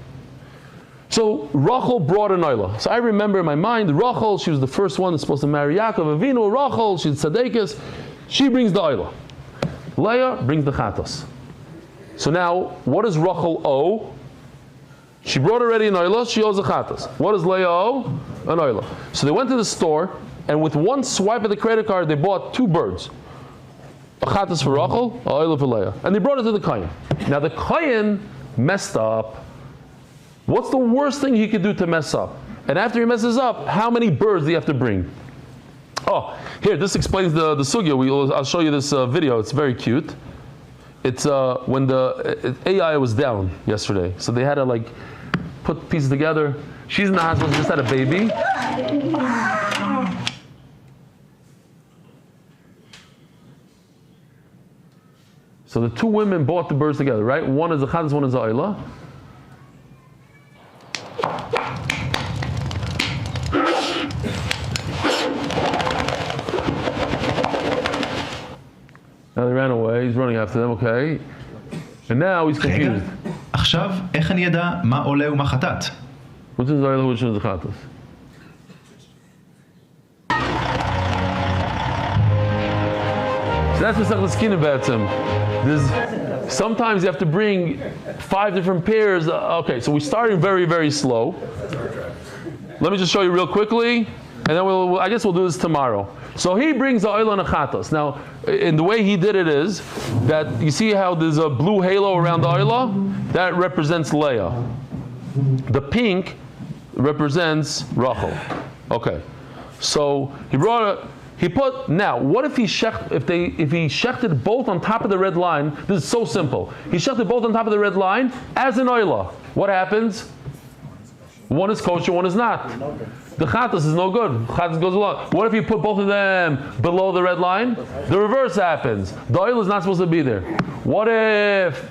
So Rachel brought an oila. So I remember in my mind, Rachel, she was the first one that's supposed to marry Yaakov Avinu. Rachel, she's tzaddikas. She brings the oila. Leah brings the chatas. So now, what does Rachel owe? She brought already an oila, she owes a chatas. What does Leah owe? An oila. So they went to the store, and with 1 swipe of the credit card, they bought 2 birds. A chatas for Rachel, a oila for Leah. And they brought it to the kohen. Now the kohen messed up. What's the worst thing he could do to mess up? And after he messes up, how many birds do you have to bring? Oh, here, this explains the sugya. I'll show you this video. It's very cute. It's when the AI was down yesterday. So they had to put pieces together. She's in the hospital, she just had a baby. So the 2 women bought the birds together, right? One is a chatas, one is a oila. Now they ran away, he's running after them, okay. And now he's confused. עכשיו, איך אני ידע מה עולה ומה חטאת? Which is the oila, which is the chatas? That's what Sechlas about him. Sometimes you have to bring 5 different pairs. Okay, so we're starting very, very slow. Let me just show you real quickly, and then I guess we'll do this tomorrow. So he brings the oil and a chatos. Now, in the way he did it is that you see how there's a blue halo around the oil? That represents Leah. The pink represents Rachel. Okay. So now what if he shechted both on top of the red line? This is so simple. He shechted both on top of the red line as an oila. What happens? One is kosher, one is not. The chatas is no good. Chatas goes along. What if you put both of them below the red line? The reverse happens. The oil is not supposed to be there. What if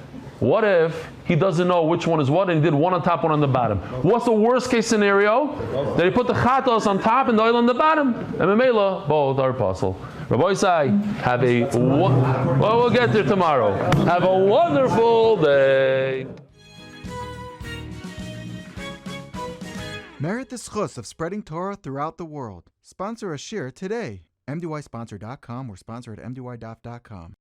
he doesn't know which one is what and he did one on top, one on the bottom? What's the worst case scenario? That he put the chatas on top and the oil on the bottom. And Memela, both are possible. Rabbi Isai, we'll get there tomorrow. Have a wonderful day. Merit the schus of spreading Torah throughout the world. Sponsor a shir today. MDYsponsor.com or sponsor at MDYDaf.com.